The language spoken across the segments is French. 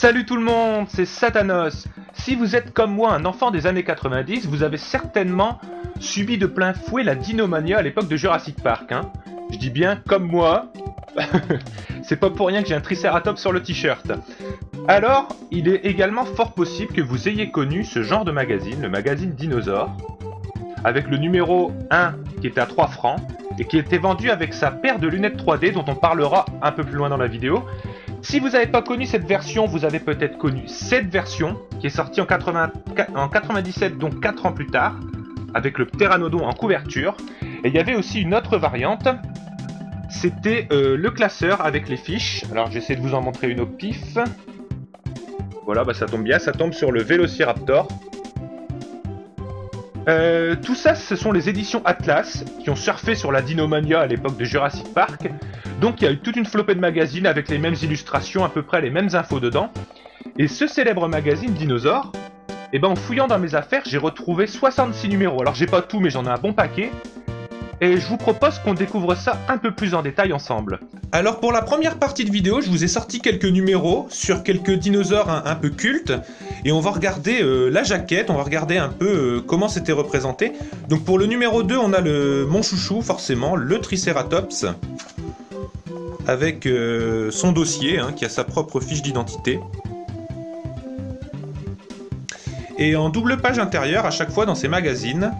Salut tout le monde, c'est Satanos. Si vous êtes comme moi un enfant des années 90, vous avez certainement subi de plein fouet la dinomania à l'époque de Jurassic Park. Je dis bien comme moi. C'est pas pour rien que j'ai un Triceratops sur le t-shirt. Alors, il est également fort possible que vous ayez connu ce genre de magazine, le magazine Dinosaure, avec le numéro 1 qui était à 3 francs et qui était vendu avec sa paire de lunettes 3D dont on parlera un peu plus loin dans la vidéo. Si vous n'avez pas connu cette version, vous avez peut-être connu cette version qui est sortie en 97, donc 4 ans plus tard, avec le pteranodon en couverture. Et il y avait aussi une autre variante, c'était le classeur avec les fiches. Alors j'essaie de vous en montrer une au pif. Voilà, ça tombe bien, ça tombe sur le Vélociraptor. Tout ça, ce sont les éditions Atlas qui ont surfé sur la dinomania à l'époque de Jurassic Park. Donc il y a eu toute une flopée de magazines avec les mêmes illustrations, à peu près les mêmes infos dedans. Et ce célèbre magazine Dinosaure, en fouillant dans mes affaires, j'ai retrouvé 66 numéros. Alors j'ai pas tout, mais j'en ai un bon paquet. Et je vous propose qu'on découvre ça un peu plus en détail ensemble. Alors pour la première partie de vidéo, je vous ai sorti quelques numéros sur quelques dinosaures un peu cultes. Et on va regarder la jaquette, on va regarder un peu comment c'était représenté. Donc pour le numéro 2, on a mon chouchou, forcément, le Triceratops. Avec son dossier, qui a sa propre fiche d'identité. Et en double page intérieure, à chaque fois dans ces magazines,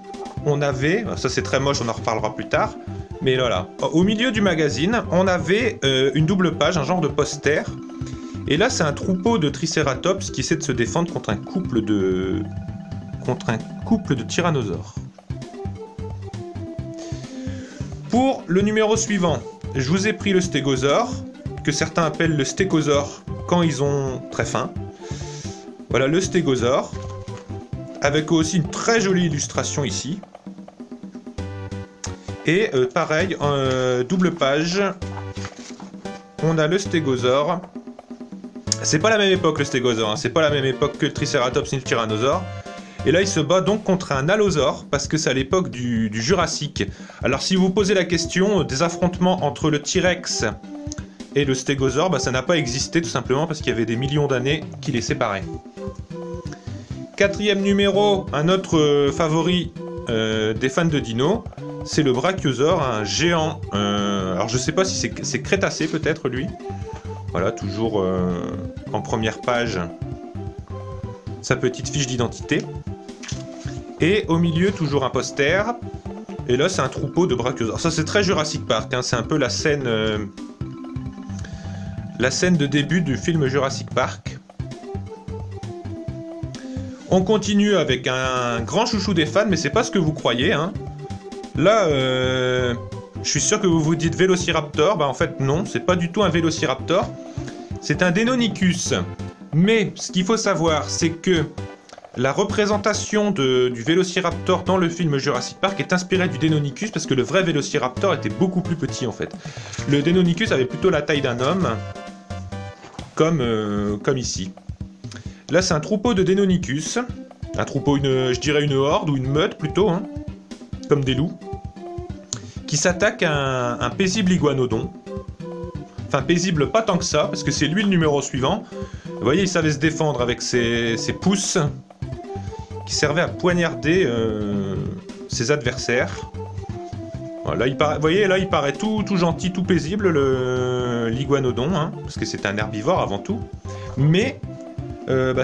on avait, ça c'est très moche, on en reparlera plus tard, mais voilà, au milieu du magazine, on avait une double page, un genre de poster, et là c'est un troupeau de Triceratops qui essaie de se défendre contre un couple de tyrannosaures. Pour le numéro suivant, je vous ai pris le stégosaure, que certains appellent le stégosaure quand ils ont très faim. Voilà le stégosaure, avec aussi une très jolie illustration ici. Et pareil, double page, on a le stégosaure. C'est pas la même époque le stégosaure, c'est pas la même époque que le Triceratops ni le tyrannosaure. Et là il se bat donc contre un allosaure, parce que c'est à l'époque du Jurassique. Alors si vous vous posez la question des affrontements entre le T-Rex et le stégosaure, ça n'a pas existé tout simplement parce qu'il y avait des millions d'années qui les séparaient. Quatrième numéro, un autre favori des fans de dino, c'est le brachiosaure, un géant. Alors je sais pas si c'est crétacé peut-être lui. Voilà, toujours en première page, sa petite fiche d'identité. Et au milieu, toujours un poster. Et là, c'est un troupeau de brachiosaures. Ça, c'est très Jurassic Park. C'est un peu la scène de début du film Jurassic Park. On continue avec un grand chouchou des fans, mais c'est pas ce que vous croyez. Là, je suis sûr que vous vous dites Vélociraptor. En fait, non, c'est pas du tout un Vélociraptor. C'est un Deinonychus. Mais ce qu'il faut savoir, c'est que la représentation du Vélociraptor dans le film Jurassic Park est inspirée du Deinonychus parce que le vrai Vélociraptor était beaucoup plus petit en fait. Le Deinonychus avait plutôt la taille d'un homme, comme ici. Là c'est un troupeau de Deinonychus, un troupeau, je dirais une horde ou une meute plutôt, comme des loups, qui s'attaque à un paisible iguanodon. Enfin paisible pas tant que ça, parce que c'est lui le numéro suivant. Vous voyez, il savait se défendre avec ses pouces qui servaient à poignarder ses adversaires. Voilà, vous voyez, là, il paraît tout gentil, tout paisible, l'iguanodon, parce que c'est un herbivore avant tout. Mais,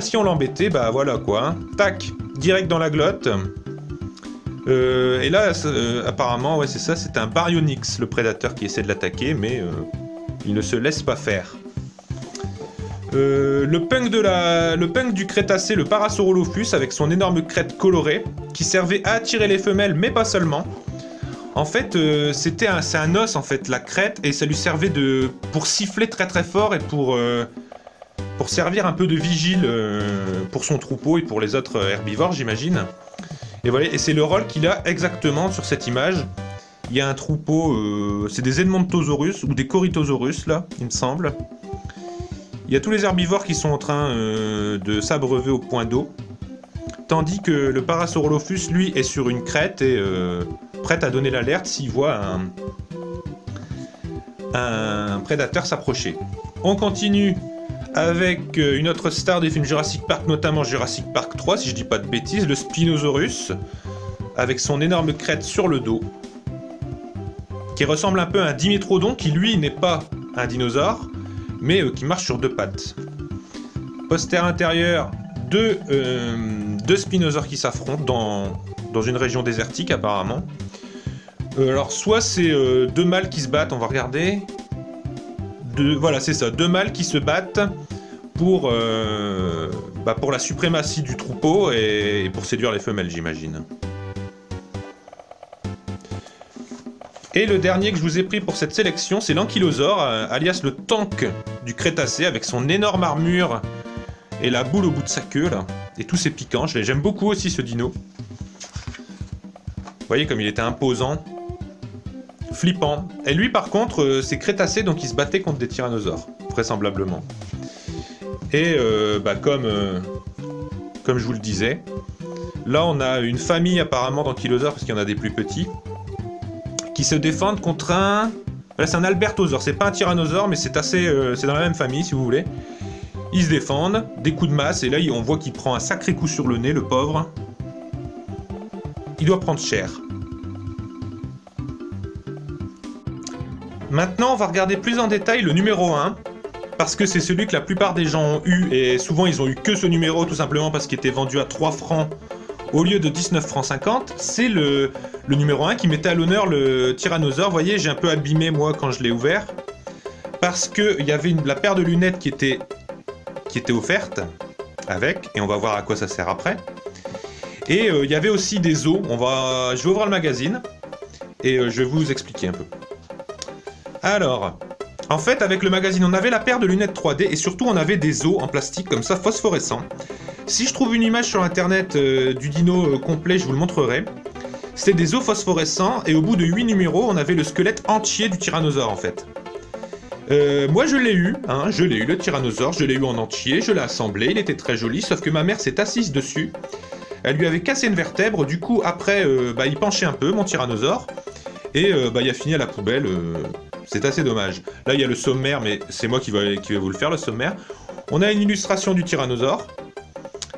si on l'embêtait, voilà quoi. Tac, direct dans la glotte. Et là, apparemment, ouais, c'est ça, c'est un Baryonyx, le prédateur qui essaie de l'attaquer, mais il ne se laisse pas faire. Le punk du Crétacé, le Parasaurolophus, avec son énorme crête colorée, qui servait à attirer les femelles, mais pas seulement. En fait, c'est un os, en fait, la crête, et ça lui servait pour siffler très très fort et pour servir un peu de vigile pour son troupeau et pour les autres herbivores, j'imagine. Et voilà, et c'est le rôle qu'il a exactement sur cette image. Il y a un troupeau, c'est des Edmontosaurus ou des Corythosaurus, là, il me semble. Il y a tous les herbivores qui sont en train de s'abreuver au point d'eau, tandis que le Parasaurolophus, lui, est sur une crête et prêt à donner l'alerte s'il voit un prédateur s'approcher. On continue avec une autre star des films Jurassic Park, notamment Jurassic Park 3, si je dis pas de bêtises, le Spinosaurus, avec son énorme crête sur le dos, qui ressemble un peu à un Dimetrodon, qui lui n'est pas un dinosaure, mais qui marche sur deux pattes. Poster intérieur, deux spinosaures qui s'affrontent dans une région désertique apparemment. Alors soit c'est deux mâles qui se battent, on va regarder. Voilà, c'est ça, deux mâles qui se battent pour la suprématie du troupeau et pour séduire les femelles, j'imagine. Et le dernier que je vous ai pris pour cette sélection, c'est l'ankylosaure, alias le tank du Crétacé, avec son énorme armure et la boule au bout de sa queue, là, et tous ses piquants. J'aime beaucoup aussi ce dino. Vous voyez comme il était imposant, flippant. Et lui, par contre, c'est Crétacé, donc il se battait contre des tyrannosaures, vraisemblablement. Et comme je vous le disais, là on a une famille apparemment d'ankylosaures, parce qu'il y en a des plus petits, qui se défendent contre un... Là, c'est un albertosaure, c'est pas un tyrannosaure, mais c'est dans la même famille, si vous voulez. Ils se défendent, des coups de masse, et là, on voit qu'il prend un sacré coup sur le nez, le pauvre. Il doit prendre cher. Maintenant, on va regarder plus en détail le numéro 1, parce que c'est celui que la plupart des gens ont eu, et souvent, ils ont eu que ce numéro, tout simplement parce qu'il était vendu à 3 francs au lieu de 19 francs 50, c'est le numéro 1 qui mettait à l'honneur le tyrannosaure. Vous voyez, j'ai un peu abîmé moi quand je l'ai ouvert, parce qu'il y avait la paire de lunettes qui était offerte avec, et on va voir à quoi ça sert après. Et il y avait aussi des os. Je vais ouvrir le magazine et je vais vous expliquer un peu. Alors, en fait, avec le magazine, on avait la paire de lunettes 3D et surtout on avait des os en plastique comme ça, phosphorescents. Si je trouve une image sur internet du dino complet, je vous le montrerai. C'était des os phosphorescents et au bout de 8 numéros, on avait le squelette entier du tyrannosaure en fait. Moi je l'ai eu, le tyrannosaure, je l'ai eu en entier, je l'ai assemblé, il était très joli, sauf que ma mère s'est assise dessus. Elle lui avait cassé une vertèbre, du coup après il penchait un peu mon tyrannosaure, et il a fini à la poubelle, c'est assez dommage. Là il y a le sommaire, mais c'est moi qui vais vous le faire le sommaire. On a une illustration du tyrannosaure.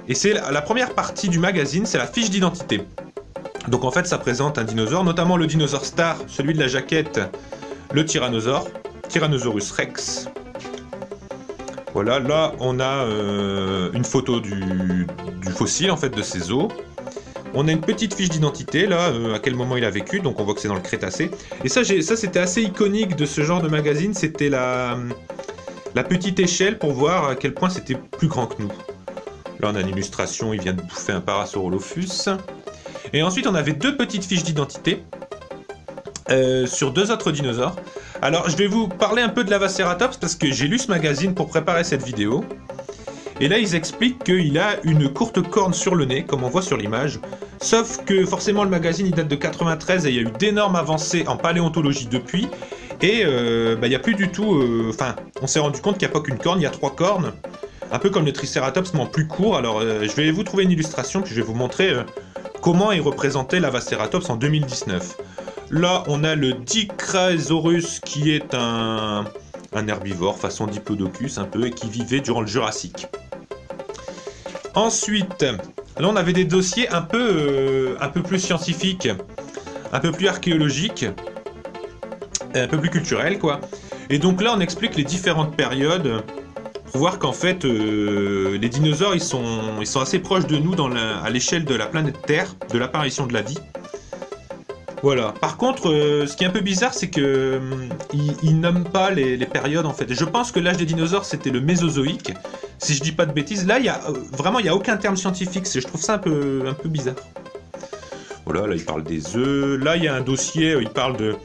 Et c'est la première partie du magazine, c'est la fiche d'identité. Donc en fait, ça présente un dinosaure, notamment le dinosaure star, celui de la jaquette, le tyrannosaure, Tyrannosaurus Rex. Voilà, là on a une photo du fossile en fait de ses os. On a une petite fiche d'identité là, à quel moment il a vécu, donc on voit que c'est dans le Crétacé. Et ça c'était assez iconique de ce genre de magazine, c'était la petite échelle pour voir à quel point c'était plus grand que nous. Là, on a une illustration, il vient de bouffer un Parasaurolophus. Et ensuite, on avait deux petites fiches d'identité sur deux autres dinosaures. Alors, je vais vous parler un peu de l'Avaceratops parce que j'ai lu ce magazine pour préparer cette vidéo. Et là, ils expliquent qu'il a une courte corne sur le nez, comme on voit sur l'image. Sauf que, forcément, le magazine, il date de 93 et il y a eu d'énormes avancées en paléontologie depuis. Et il n'y a plus du tout... on s'est rendu compte qu'il n'y a pas qu'une corne, il y a 3 cornes. Un peu comme le Triceratops, mais en plus court. Alors, je vais vous trouver une illustration, puis je vais vous montrer comment est représenté l'Avaceratops en 2019. Là, on a le Dicraesaurus, qui est un herbivore, façon Diplodocus, un peu, et qui vivait durant le Jurassique. Ensuite, là, on avait des dossiers un peu plus scientifiques, un peu plus archéologiques, un peu plus culturels, quoi. Et donc là, on explique les différentes périodes... pour voir qu'en fait, les dinosaures, ils sont assez proches de nous à l'échelle de la planète Terre, de l'apparition de la vie. Voilà. Par contre, ce qui est un peu bizarre, c'est que ils nomment pas les périodes, en fait. Je pense que l'âge des dinosaures, c'était le Mésozoïque, si je dis pas de bêtises. Là, il y a aucun terme scientifique. Je trouve ça un peu bizarre. Voilà, là, il parle des œufs. Là, il y a un dossier, il parle de...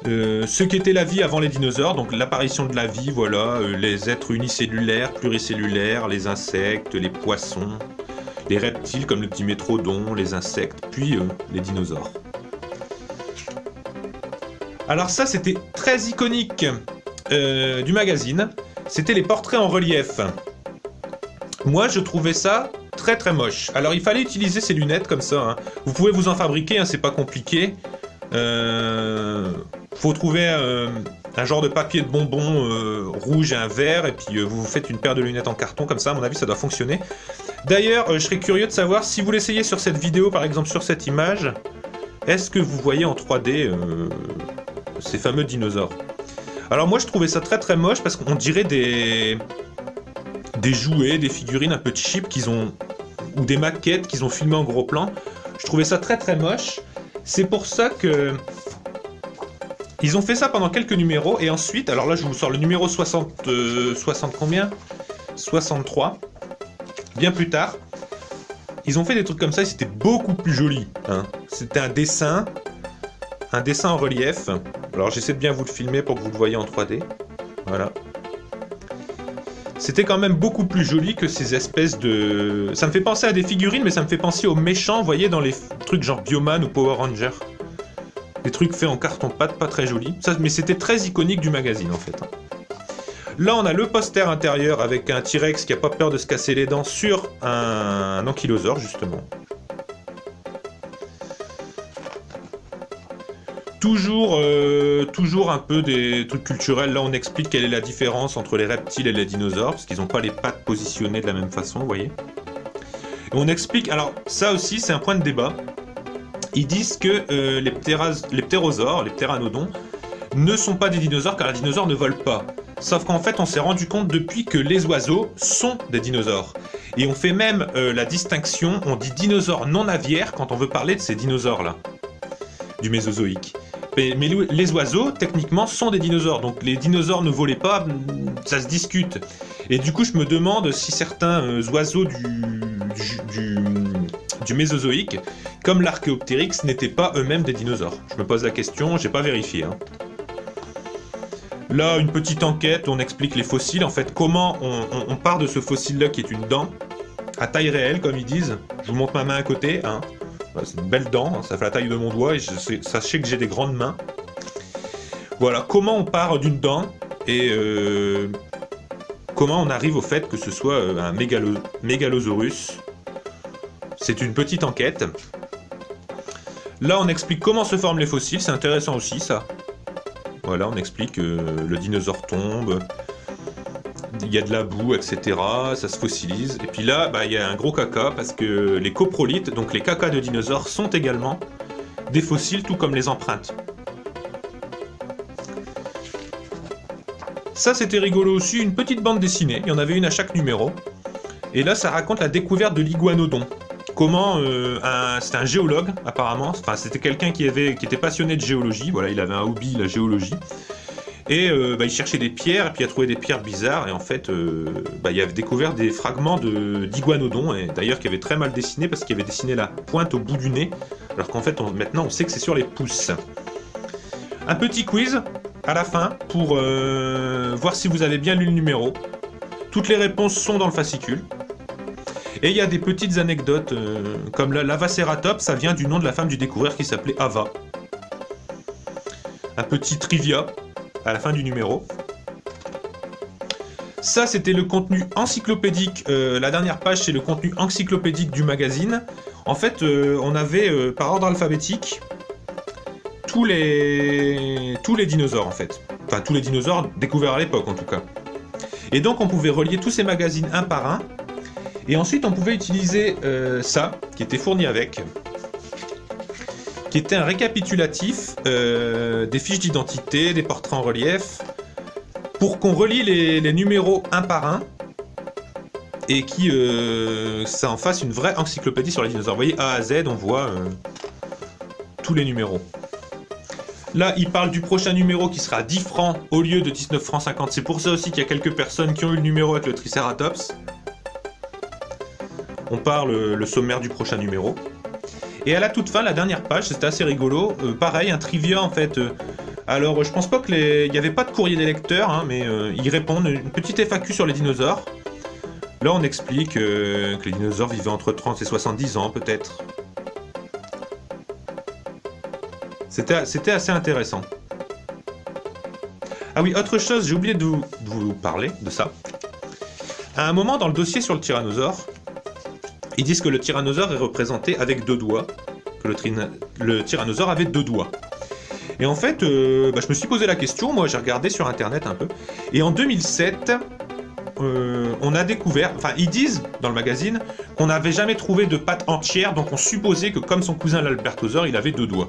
ce qu'était la vie avant les dinosaures, donc l'apparition de la vie, voilà, les êtres unicellulaires, pluricellulaires, les insectes, les poissons, les reptiles comme le Dimétrodon, les insectes, puis les dinosaures. Alors ça, c'était très iconique du magazine, c'était les portraits en relief. Moi, je trouvais ça très très moche. Alors il fallait utiliser ces lunettes comme ça, hein. Vous pouvez vous en fabriquer, hein, c'est pas compliqué. Faut trouver un genre de papier de bonbon rouge et un vert, et puis vous vous faites une paire de lunettes en carton, comme ça, à mon avis, ça doit fonctionner. D'ailleurs, je serais curieux de savoir, si vous l'essayez sur cette vidéo, par exemple sur cette image, est-ce que vous voyez en 3D ces fameux dinosaures? Alors moi, je trouvais ça très très moche, parce qu'on dirait des jouets, des figurines un peu cheap ou des maquettes qu'ils ont filmées en gros plan. Je trouvais ça très très moche. C'est pour ça que ils ont fait ça pendant quelques numéros, et ensuite, alors là je vous sors le numéro 60 combien 63. Bien plus tard, ils ont fait des trucs comme ça et c'était beaucoup plus joli. Hein. C'était un dessin en relief. Alors j'essaie de bien vous le filmer pour que vous le voyez en 3D. Voilà. C'était quand même beaucoup plus joli que ces espèces de... Ça me fait penser à des figurines, mais ça me fait penser aux méchants, vous voyez, dans les trucs genre Bioman ou Power Ranger. Des trucs faits en carton-pâte, pas très jolis. Ça, mais c'était très iconique du magazine, en fait. Là, on a le poster intérieur avec un T-Rex qui a pas peur de se casser les dents sur un ankylosaure, justement. Toujours un peu des trucs culturels. Là, on explique quelle est la différence entre les reptiles et les dinosaures, parce qu'ils n'ont pas les pattes positionnées de la même façon, vous voyez. Et on explique... Alors, ça aussi, c'est un point de débat. Ils disent que les ptérosaures, les ptéranodons, ne sont pas des dinosaures car les dinosaures ne volent pas. Sauf qu'en fait, on s'est rendu compte depuis que les oiseaux sont des dinosaures. Et on fait même la distinction, on dit dinosaures non aviaires quand on veut parler de ces dinosaures-là, du Mésozoïque. Mais les oiseaux, techniquement, sont des dinosaures. Donc les dinosaures ne volaient pas, ça se discute. Et du coup, je me demande si certains oiseaux du Mésozoïque, comme l'Archéoptérix, n'étaient pas eux-mêmes des dinosaures. Je me pose la question, j'ai pas vérifié. Hein. Là, une petite enquête, on explique les fossiles. En fait, comment on part de ce fossile-là qui est une dent, à taille réelle, comme ils disent. Je vous montre ma main à côté. Hein. C'est une belle dent, ça fait la taille de mon doigt, et sachez que j'ai des grandes mains. Voilà, comment on part d'une dent, et comment on arrive au fait que ce soit un mégalosaurus. C'est une petite enquête. Là, on explique comment se forment les fossiles, c'est intéressant aussi, ça. Voilà, on explique que le dinosaure tombe, il y a de la boue, etc. Ça se fossilise. Et puis là, il y a un gros caca, parce que les coprolites, donc les cacas de dinosaures, sont également des fossiles, tout comme les empreintes. Ça, c'était rigolo aussi, une petite bande dessinée. Il y en avait une à chaque numéro. Et là, ça raconte la découverte de l'iguanodon. Comment c'était un géologue apparemment, enfin c'était quelqu'un qui était passionné de géologie, voilà, il avait un hobby, la géologie, et il cherchait des pierres, et puis il a trouvé des pierres bizarres, et en fait il avait découvert des fragments d'iguanodon, et d'ailleurs qui avait très mal dessiné, parce qu'il avait dessiné la pointe au bout du nez, alors qu'en fait maintenant on sait que c'est sur les pouces. Un petit quiz à la fin pour voir si vous avez bien lu le numéro. Toutes les réponses sont dans le fascicule. Et il y a des petites anecdotes, comme l'Avaceratops, ça vient du nom de la femme du découvreur qui s'appelait Ava. Un petit trivia à la fin du numéro. Ça, c'était le contenu encyclopédique. La dernière page, c'est le contenu encyclopédique du magazine. En fait, on avait, par ordre alphabétique, tous les dinosaures, en fait. Enfin, tous les dinosaures découverts à l'époque, en tout cas. Et donc, on pouvait relier tous ces magazines un par un. Et ensuite, on pouvait utiliser ça, qui était fourni avec, qui était un récapitulatif des fiches d'identité, des portraits en relief, pour qu'on relie les numéros un par un, et qui ça en fasse une vraie encyclopédie sur les dinosaures. Vous voyez, A à Z, on voit tous les numéros. Là, il parle du prochain numéro qui sera à 10 francs au lieu de 19 francs 50. C'est pour ça aussi qu'il y a quelques personnes qui ont eu le numéro avec le Triceratops. On parle le sommaire du prochain numéro. Et à la toute fin, la dernière page, c'était assez rigolo. Pareil, un trivia en fait. Alors, je pense pas il n'y avait pas de courrier des lecteurs, hein, mais ils répondent. Une petite FAQ sur les dinosaures. Là, on explique que les dinosaures vivaient entre 30 et 70 ans, peut-être. C'était assez intéressant. Ah oui, autre chose, j'ai oublié de vous parler de ça. À un moment, dans le dossier sur le tyrannosaure, ils disent que le tyrannosaure est représenté avec 2 doigts, que le tyrannosaure avait 2 doigts. Et en fait, je me suis posé la question, moi j'ai regardé sur internet un peu, et en 2007, on a découvert, enfin ils disent dans le magazine, qu'on n'avait jamais trouvé de pattes entières, donc on supposait que comme son cousin l'Albertosaure, il avait 2 doigts.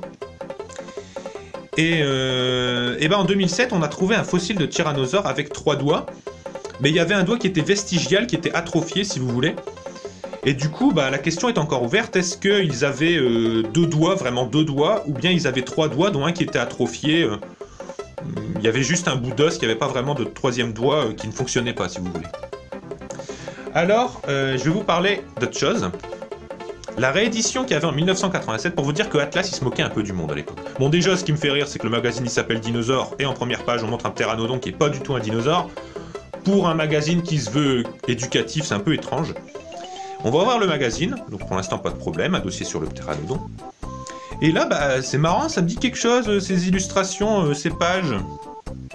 Et en 2007, on a trouvé un fossile de tyrannosaure avec 3 doigts, mais il y avait un doigt qui était vestigial, qui était atrophié si vous voulez. Et du coup, la question est encore ouverte, est-ce qu'ils avaient 2 doigts, vraiment 2 doigts, ou bien ils avaient 3 doigts, dont un qui était atrophié. Il y avait juste un bout d'os, il n'y avait pas vraiment de 3e doigt qui ne fonctionnait pas, si vous voulez. Alors, je vais vous parler d'autre chose. La réédition qu'il y avait en 1987, pour vous dire que Atlas, il se moquait un peu du monde à l'époque. Bon, déjà, ce qui me fait rire, c'est que le magazine, il s'appelle Dinosaure, et en première page, on montre un pteranodon qui est pas du tout un dinosaure. Pour un magazine qui se veut éducatif, c'est un peu étrange. On va voir le magazine, donc pour l'instant, pas de problème, un dossier sur le pteranodon. Et là, c'est marrant, ça me dit quelque chose, ces illustrations, ces pages.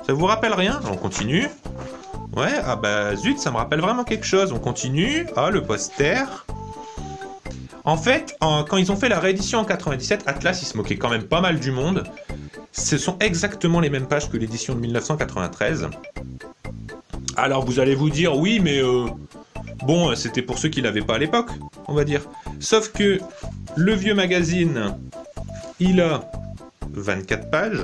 Ça vous rappelle rien? On continue. Ouais, zut, ça me rappelle vraiment quelque chose. On continue. Ah, le poster. En fait, quand ils ont fait la réédition en 97, Atlas, il se moquait quand même pas mal du monde. Ce sont exactement les mêmes pages que l'édition de 1993. Alors, vous allez vous dire, oui, mais... bon, c'était pour ceux qui l'avaient pas à l'époque, on va dire. Sauf que le vieux magazine... Il a 24 pages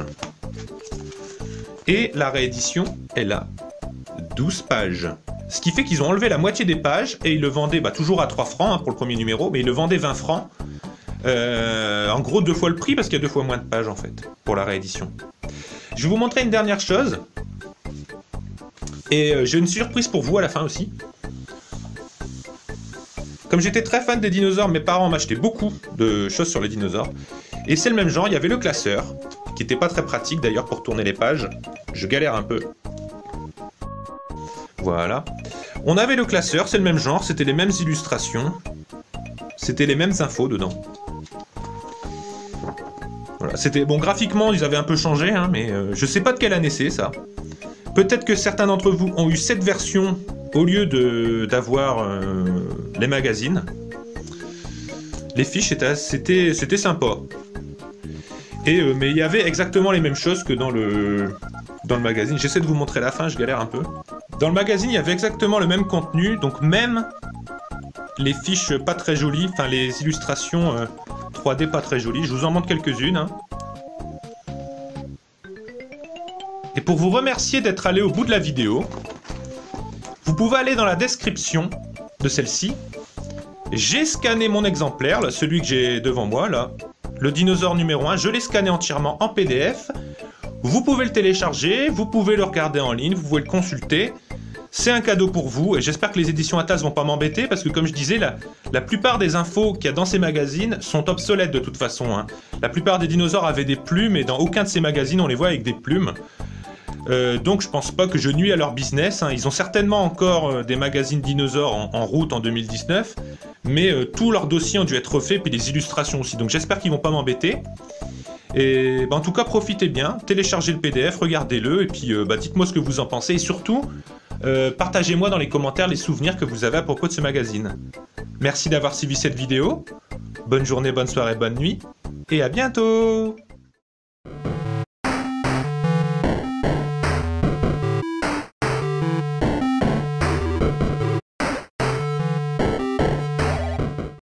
et la réédition, elle a 12 pages. Ce qui fait qu'ils ont enlevé la moitié des pages et ils le vendaient toujours à 3 francs pour le premier numéro, mais ils le vendaient 20 francs. En gros 2 fois le prix parce qu'il y a 2 fois moins de pages en fait pour la réédition. Je vais vous montrer une dernière chose. Et j'ai une surprise pour vous à la fin aussi. Comme j'étais très fan des dinosaures, mes parents m'achetaient beaucoup de choses sur les dinosaures. Et c'est le même genre, il y avait le classeur, qui était pas très pratique d'ailleurs pour tourner les pages. Je galère un peu. Voilà. On avait le classeur, c'est le même genre, c'était les mêmes illustrations. C'était les mêmes infos dedans. Voilà, c'était... Bon, graphiquement, ils avaient un peu changé, mais je sais pas de quelle année c'est, ça. Peut-être que certains d'entre vous ont eu cette version au lieu d'avoir les magazines. Les fiches, c'était sympa. Mais il y avait exactement les mêmes choses que dans le magazine. J'essaie de vous montrer la fin, je galère un peu. Dans le magazine, il y avait exactement le même contenu, donc même les fiches pas très jolies, enfin les illustrations 3D pas très jolies. Je vous en montre quelques-unes. Et pour vous remercier d'être allé au bout de la vidéo, vous pouvez aller dans la description de celle-ci. J'ai scanné mon exemplaire, là, celui que j'ai devant moi, là, le dinosaure numéro 1, je l'ai scanné entièrement en PDF. Vous pouvez le télécharger, vous pouvez le regarder en ligne, vous pouvez le consulter. C'est un cadeau pour vous et j'espère que les éditions Atlas vont pas m'embêter parce que comme je disais, la plupart des infos qu'il y a dans ces magazines sont obsolètes de toute façon. La plupart des dinosaures avaient des plumes et dans aucun de ces magazines on les voit avec des plumes. Donc je pense pas que je nuis à leur business. Ils ont certainement encore des magazines dinosaures en route en 2019, mais tous leurs dossiers ont dû être refaits, puis les illustrations aussi. Donc j'espère qu'ils vont pas m'embêter. Et en tout cas, profitez bien, téléchargez le PDF, regardez-le, et puis dites-moi ce que vous en pensez. Et surtout, partagez-moi dans les commentaires les souvenirs que vous avez à propos de ce magazine. Merci d'avoir suivi cette vidéo. Bonne journée, bonne soirée, bonne nuit, et à bientôt!